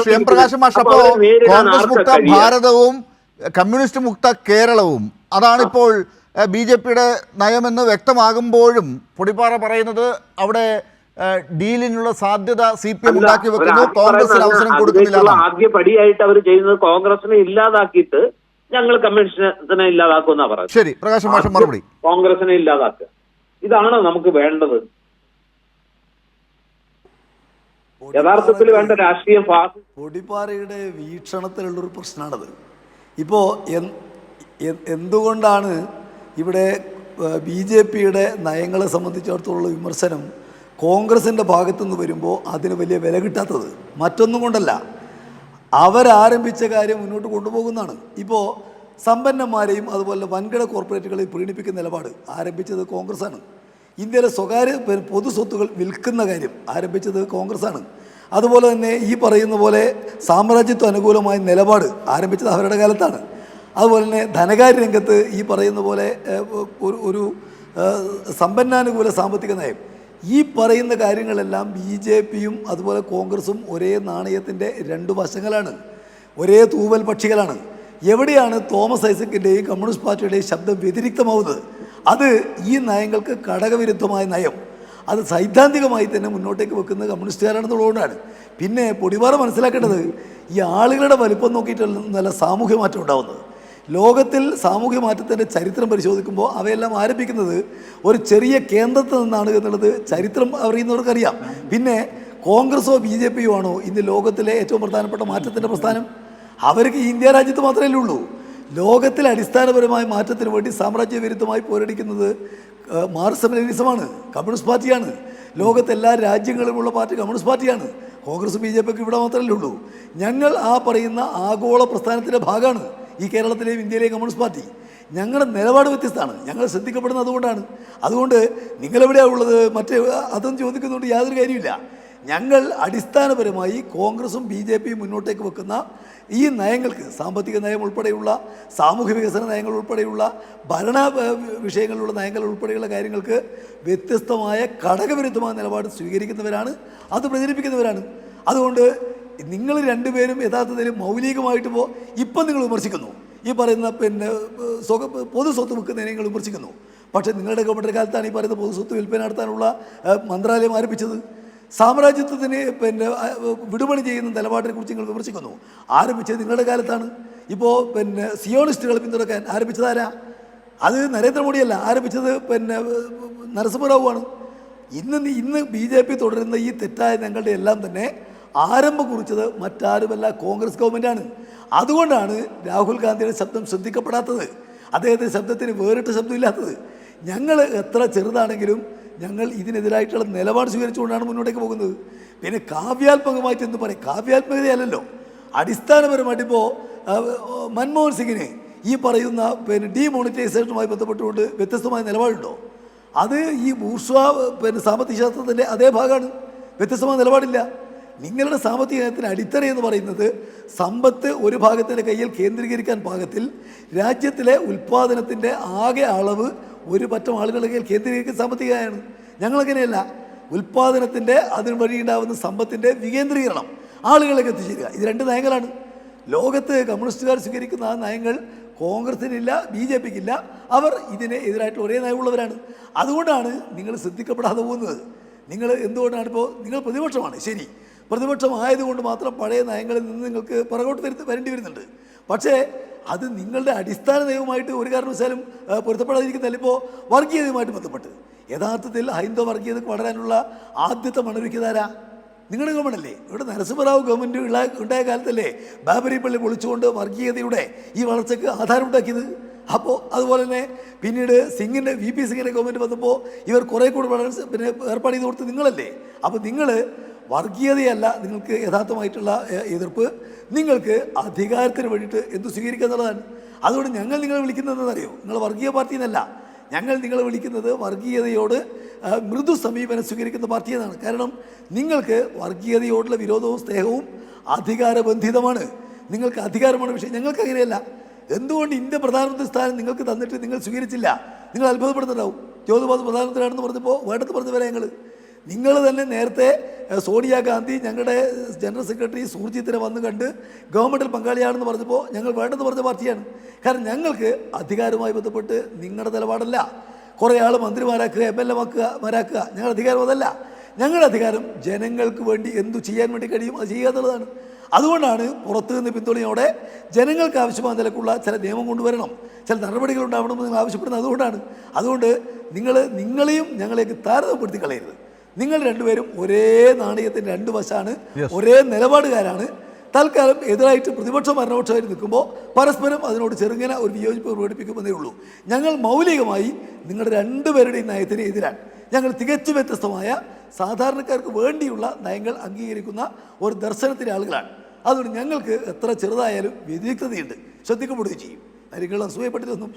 Shri M Prakash മാഷ്, അപ്പോൾ കോൺഗ്രസ് മുക്ത ഭാരതവും കമ്മ്യൂണിസ്റ്റ് മുക്ത കേരളവും അതാണിപ്പോൾ BJP-യുടെ നയമെന്ന് വ്യക്തമാകുമ്പോഴും പൊടിപ്പാറ പറയുന്നത് അവിടെ ഡീലിനുള്ള സാധ്യത CPM ഉണ്ടാക്കി വെക്കുന്നു, കോൺഗ്രസിന് അവസരം കൊടുക്കുന്നില്ല. ആദ്യ പടിയായിട്ട് അവർ ചെയ്യുന്നത് കോൺഗ്രസിനെ ഇല്ലാതാക്കിയിട്ട് ഞങ്ങൾ കമ്മ്യൂണിസ്റ്റിനെ ഇല്ലാതാക്കുമെന്നാ പറയുന്നത്. ശരി, പ്രകാശ് മാഷ് മറുപടി. കോൺഗ്രസിനെ ഇല്ലാതാക്കുക, ഇതാണ് നമുക്ക് വേണ്ടത്. യഥാർത്ഥത്തിൽ വേണ്ട രാഷ്ട്രീയം പൊടിപ്പാറയുടെ വീക്ഷണത്തിലുള്ളൊരു പ്രശ്നമാണത്. ഇപ്പോൾ എന്തുകൊണ്ടാണ് ഇവിടെ BJP-യുടെ നയങ്ങളെ സംബന്ധിച്ചിടത്തോളം വിമർശനം കോൺഗ്രസിൻ്റെ ഭാഗത്തുനിന്ന് വരുമ്പോൾ അതിന് വലിയ വില കിട്ടാത്തത്? മറ്റൊന്നും കൊണ്ടല്ല, അവരാരംഭിച്ച കാര്യം മുന്നോട്ട് കൊണ്ടുപോകുന്നതാണ്. ഇപ്പോൾ സമ്പന്നന്മാരെയും അതുപോലെ വൻകിട കോർപ്പറേറ്റുകളെയും പ്രീണിപ്പിക്കുന്ന നിലപാട് ആരംഭിച്ചത് കോൺഗ്രസ്സാണ്. ഇന്ത്യയിലെ സ്വകാര്യ പൊതു സ്വത്തുകൾ വിൽക്കുന്ന കാര്യം ആരംഭിച്ചത് കോൺഗ്രസ്സാണ്. അതുപോലെ തന്നെ ഈ പറയുന്ന പോലെ സാമ്രാജ്യത്വ അനുകൂലമായ നിലപാട് ആരംഭിച്ചത് അവരുടെ കാലത്താണ്. അതുപോലെ തന്നെ ധനകാര്യ രംഗത്ത് ഈ പറയുന്ന പോലെ ഒരു സമ്പന്നാനുകൂല സാമ്പത്തിക നയം, ഈ പറയുന്ന കാര്യങ്ങളെല്ലാം BJP-യും അതുപോലെ കോൺഗ്രസും ഒരേ നാണയത്തിൻ്റെ രണ്ട് വശങ്ങളാണ്, ഒരേ തൂവൽ പക്ഷികളാണ്. എവിടെയാണ് തോമസ് ഐസക്കിൻ്റെയും കമ്മ്യൂണിസ്റ്റ് പാർട്ടിയുടെയും ശബ്ദം വ്യതിരിക്തമാവുന്നത്? അത് ഈ നയങ്ങൾക്ക് ഘടകവിരുദ്ധമായ നയം, അത് സൈദ്ധാന്തികമായി തന്നെ മുന്നോട്ടേക്ക് വെക്കുന്നത് കമ്മ്യൂണിസ്റ്റുകാരാണെന്നുള്ളതുകൊണ്ടാണ്. പിന്നെ പൊടിപാറ മനസ്സിലാക്കേണ്ടത്, ഈ ആളുകളുടെ വലിപ്പം നോക്കിയിട്ടല്ല സാമൂഹ്യ മാറ്റം ഉണ്ടാകുന്നത്. ലോകത്തിൽ സാമൂഹ്യ മാറ്റത്തിൻ്റെ ചരിത്രം പരിശോധിക്കുമ്പോൾ അവയെല്ലാം ആരംഭിക്കുന്നത് ഒരു ചെറിയ കേന്ദ്രത്തിൽ നിന്നാണ് എന്നുള്ളത് ചരിത്രം അറിയുന്നവർക്കറിയാം. പിന്നെ കോൺഗ്രസോ BJP-യോ ആണോ ഇന്ന് ലോകത്തിലെ ഏറ്റവും പ്രധാനപ്പെട്ട മാറ്റത്തിൻ്റെ പ്രസ്ഥാനം? അവർക്ക് ഇന്ത്യ രാജ്യത്ത് മാത്രമേ ഉള്ളൂ. ലോകത്തിലെ അടിസ്ഥാനപരമായ മാറ്റത്തിന് വേണ്ടി സാമ്രാജ്യ വിരുദ്ധമായി പോരടിക്കുന്നത് മാർക്സിസം ലെനിനിസമാണ്, കമ്മ്യൂണിസ്റ്റ് പാർട്ടിയാണ്. ലോകത്തെല്ലാ രാജ്യങ്ങളിലുമുള്ള പാർട്ടി കമ്മ്യൂണിസ്റ്റ് പാർട്ടിയാണ്. കോൺഗ്രസ് BJP-ക്ക് ഇവിടെ മാത്രമല്ലേ ഉള്ളൂ. ഞങ്ങൾ ആ പറയുന്ന ആഗോള പ്രസ്ഥാനത്തിൻ്റെ ഭാഗമാണ് ഈ കേരളത്തിലെയും ഇന്ത്യയിലെയും കമ്മ്യൂണിസ്റ്റ് പാർട്ടി. ഞങ്ങളുടെ നിലപാട് വ്യത്യസ്തമാണ്, ഞങ്ങൾ ശ്രദ്ധിക്കപ്പെടുന്നത് അതുകൊണ്ടാണ്. അതുകൊണ്ട് നിങ്ങളെവിടെയാണ് ഉള്ളത് മറ്റേ അതൊന്നും ചോദിക്കുന്നതുകൊണ്ട് യാതൊരു കാര്യമില്ല. ഞങ്ങൾ അടിസ്ഥാനപരമായി കോൺഗ്രസും BJP-യും മുന്നോട്ടേക്ക് വെക്കുന്ന ഈ നയങ്ങൾക്ക്, സാമ്പത്തിക നയം ഉൾപ്പെടെയുള്ള സാമൂഹ്യ വികസന നയങ്ങൾ ഉൾപ്പെടെയുള്ള ഭരണ വിഷയങ്ങളിലുള്ള നയങ്ങൾ ഉൾപ്പെടെയുള്ള കാര്യങ്ങൾക്ക് വ്യത്യസ്തമായ ഘടകവിരുദ്ധമായ നിലപാട് സ്വീകരിക്കുന്നവരാണ്, അത് പ്രചരിപ്പിക്കുന്നവരാണ്. അതുകൊണ്ട് നിങ്ങൾ രണ്ടുപേരും യഥാർത്ഥത്തിൽ മൗലികമായിട്ട് ഇപ്പം നിങ്ങൾ വിമർശിക്കുന്നു, ഈ പറയുന്ന പൊതു സ്വത്ത് വിൽക്കുന്നതിനെ നിങ്ങൾ വിമർശിക്കുന്നു. പക്ഷേ നിങ്ങളുടെ ഗവൺമെൻറ് കാലത്താണ് ഈ പറയുന്ന പൊതു സ്വത്ത് വിൽപ്പന നടത്താനുള്ള മന്ത്രാലയം ആരംഭിച്ചത്. സാമ്രാജ്യത്വത്തിന് വിടുപണി ചെയ്യുന്ന നിലപാടിനെ കുറിച്ച് നിങ്ങൾ വിമർശിക്കുന്നു. ആരംഭിച്ചത് നിങ്ങളുടെ കാലത്താണ്. ഇപ്പോൾ സിയോണിസ്റ്റുകൾ പിന്തുണക്കാൻ ആരംഭിച്ചതാരാ? അത് നരേന്ദ്രമോദിയല്ല, ആരംഭിച്ചത് നരസിംഹറാവുവാണ്. ഇന്ന് BJP തുടരുന്ന ഈ തെറ്റായ ഞങ്ങളുടെ എല്ലാം തന്നെ ആരംഭം കുറിച്ചത് മറ്റാരുമല്ല, കോൺഗ്രസ് ഗവൺമെൻറ്റാണ്. അതുകൊണ്ടാണ് രാഹുൽ ഗാന്ധിയുടെ ശബ്ദം ശ്രദ്ധിക്കപ്പെടാത്തത്, അദ്ദേഹത്തിൻ്റെ ശബ്ദത്തിന് വേറിട്ട ശബ്ദമില്ലാത്തത്. ഞങ്ങൾ എത്ര ചെറുതാണെങ്കിലും ഞങ്ങൾ ഇതിനെതിരായിട്ടുള്ള നിലപാട് സ്വീകരിച്ചുകൊണ്ടാണ് മുന്നോട്ടേക്ക് പോകുന്നത്. പിന്നെ കാവ്യാത്മകമായിട്ട് എന്ന് പറയും, കാവ്യാത്മകതയല്ലല്ലോ. അടിസ്ഥാനപരമായിട്ട് ഇപ്പോൾ മൻമോഹൻ സിംഗിന് ഈ പറയുന്ന ഡീമോണിറ്റൈസേഷനുമായി ബന്ധപ്പെട്ടുകൊണ്ട് വ്യത്യസ്തമായ നിലപാടുണ്ടോ? അത് ഈ ബൂർഷ്വാ സാമ്പത്തിക ശാസ്ത്രത്തിൻ്റെ അതേ ഭാഗമാണ്, വ്യത്യസ്തമായ നിലപാടില്ല. നിങ്ങളുടെ സാമ്പത്തിക നയത്തിന് അടിത്തറ എന്ന് പറയുന്നത് സമ്പത്ത് ഒരു ഭാഗത്തിൻ്റെ കയ്യിൽ കേന്ദ്രീകരിക്കാൻ പാകത്തിൽ രാജ്യത്തിലെ ഉൽപ്പാദനത്തിൻ്റെ ആകെ അളവ് ഒരു പറ്റം ആളുകളുടെ കയ്യിൽ കേന്ദ്രീകരിക്കുന്ന സാമ്പത്തികമാണ്. ഞങ്ങളങ്ങനെയല്ല, ഉൽപ്പാദനത്തിൻ്റെ അതിന് വഴിയുണ്ടാകുന്ന സമ്പത്തിൻ്റെ വികേന്ദ്രീകരണം ആളുകളിലേക്ക് എത്തിച്ചേരുക, ഇത് രണ്ട് നയങ്ങളാണ്. ലോകത്ത് കമ്മ്യൂണിസ്റ്റുകാർ സ്വീകരിക്കുന്ന ആ നയങ്ങൾ കോൺഗ്രസിനില്ല, BJP-ക്കില്ല. അവർ ഇതിനെ എതിരായിട്ട് ഒരേ നയമുള്ളവരാണ്. അതുകൊണ്ടാണ് നിങ്ങൾ ശ്രദ്ധിക്കപ്പെടാതെ പോകുന്നത്. നിങ്ങൾ എന്തുകൊണ്ടാണ് ഇപ്പോൾ നിങ്ങൾ പ്രതിപക്ഷമാണ്, ശരി, പ്രതിപക്ഷമായതുകൊണ്ട് മാത്രം പഴയ നയങ്ങളിൽ നിന്ന് നിങ്ങൾക്ക് പുറകോട്ട് വരേണ്ടി വരുന്നുണ്ട്. പക്ഷേ അത് നിങ്ങളുടെ അടിസ്ഥാന നയവുമായിട്ട് ഒരു കാരണവശാലും പൊരുത്തപ്പെടാതിരിക്കുന്നതല്ല. ഇപ്പോൾ വർഗീയതയുമായിട്ട് ബന്ധപ്പെട്ട് യഥാർത്ഥത്തിൽ ഹൈന്ദവ വർഗീയതക്ക് വളരാനുള്ള ആദ്യത്തെ മണവിക്കതാരാ? നിങ്ങളുടെ ഗവൺമെൻറ്റല്ലേ? ഇവിടെ നരസിംഹറാവു ഗവൺമെൻറ് ഉണ്ടായ കാലത്തല്ലേ ബാബരി പള്ളി പൊളിച്ചുകൊണ്ട് വർഗീയതയുടെ ഈ വളർച്ചയ്ക്ക് ആധാരം ഉണ്ടാക്കിയത്? അപ്പോൾ അതുപോലെ തന്നെ പിന്നീട് VP സിംഗിൻ്റെ ഗവൺമെൻറ് വന്നപ്പോൾ ഇവർ കുറേ കൂടി ഏർപ്പാട് ചെയ്ത് കൊടുത്ത് നിങ്ങളല്ലേ? അപ്പോൾ നിങ്ങൾ വർഗീയതയല്ല നിങ്ങൾക്ക് യഥാർത്ഥമായിട്ടുള്ള എതിർപ്പ്, നിങ്ങൾക്ക് അധികാരത്തിന് വേണ്ടിയിട്ട് എന്തു സ്വീകരിക്കുക എന്നുള്ളതാണ്. അതുകൊണ്ട് ഞങ്ങൾ നിങ്ങളെ വിളിക്കുന്നത് എന്താണെന്നറിയോ? നിങ്ങൾ വർഗീയ പാർട്ടി എന്നല്ല, ഞങ്ങൾ നിങ്ങളെ വിളിക്കുന്നത് വർഗീയതയോട് മൃദു സമീപനം സ്വീകരിക്കുന്ന പാർട്ടി എന്നാണ്. കാരണം നിങ്ങൾക്ക് വർഗീയതയോടുള്ള വിരോധവും സ്നേഹവും അധികാരബന്ധിതമാണ്. നിങ്ങൾക്ക് അധികാരമാണ് വിഷയം, ഞങ്ങൾക്ക് അങ്ങനെയല്ല. എന്തുകൊണ്ട് ഇന്ത്യ പ്രധാനമന്ത്രി സ്ഥാനം നിങ്ങൾക്ക് തന്നിട്ട് നിങ്ങൾ സ്വീകരിച്ചില്ല? നിങ്ങൾ അത്ഭുതപ്പെടുന്നുണ്ടാവും. ജ്യോതിബാസു പ്രധാനമന്ത്രിയാണെന്ന് പറഞ്ഞപ്പോൾ വേണ്ടത് പറഞ്ഞവരെ നിങ്ങൾ തന്നെ നേരത്തെ സോണിയാഗാന്ധി ഞങ്ങളുടെ ജനറൽ സെക്രട്ടറി സുർജിത്തിനെ വന്ന് കണ്ട് ഗവൺമെൻറ്റിൽ പങ്കാളിയാണെന്ന് പറഞ്ഞപ്പോൾ ഞങ്ങൾ വേണ്ടെന്ന് പറഞ്ഞ പാർട്ടിയാണ്. കാരണം ഞങ്ങൾക്ക് അധികാരവുമായി ബന്ധപ്പെട്ട് നിങ്ങളുടെ നിലപാടല്ല കുറേ ആൾ മന്ത്രിമാരാക്കുക, MLA മാരാക്കുക. ഞങ്ങളുടെ അധികാരം അതല്ല. ഞങ്ങളുടെ അധികാരം ജനങ്ങൾക്ക് വേണ്ടി എന്തു ചെയ്യാൻ വേണ്ടി കഴിയും അത് ചെയ്യുക എന്നുള്ളതാണ്. അതുകൊണ്ടാണ് പുറത്തു നിന്ന് പിന്തുണയോടെ ജനങ്ങൾക്ക് ആവശ്യമായ നിലക്കുള്ള ചില നിയമം കൊണ്ടുവരണം, ചില നടപടികൾ ഉണ്ടാവണമെന്ന് നിങ്ങൾ ആവശ്യപ്പെടുന്നത് അതുകൊണ്ടാണ്. അതുകൊണ്ട് നിങ്ങളെയും ഞങ്ങളെയൊക്കെ താരതമ്യപ്പെടുത്തി കളയരുത്. നിങ്ങൾ രണ്ടുപേരും ഒരേ നാണയത്തിൻ്റെ രണ്ട് വശമാണ്, ഒരേ നിലപാടുകാരാണ്. തൽക്കാലം എതിരായിട്ട് പ്രതിപക്ഷം ഭരണപക്ഷമായിട്ട് നിൽക്കുമ്പോൾ പരസ്പരം അതിനോട് ചെറുങ്ങനെ ഒരു വിയോജിപ്പ് പ്രകടിപ്പിക്കുമെന്നേ ഉള്ളൂ. ഞങ്ങൾ മൗലികമായി നിങ്ങളുടെ രണ്ടുപേരുടെയും നയത്തിന് എതിരാണ്. ഞങ്ങൾ തികച്ചും വ്യത്യസ്തമായ സാധാരണക്കാർക്ക് വേണ്ടിയുള്ള നയങ്ങൾ അംഗീകരിക്കുന്ന ഒരു ദർശനത്തിൻ്റെ ആളുകളാണ്. അതുകൊണ്ട് ഞങ്ങൾക്ക് എത്ര ചെറുതായാലും വ്യതിരിക്തതയുണ്ട്, ശ്രദ്ധിക്കപ്പെടുകയും ചെയ്യും. കാര്യങ്ങൾ അസൂയപ്പെട്ടിട്ടൊന്നും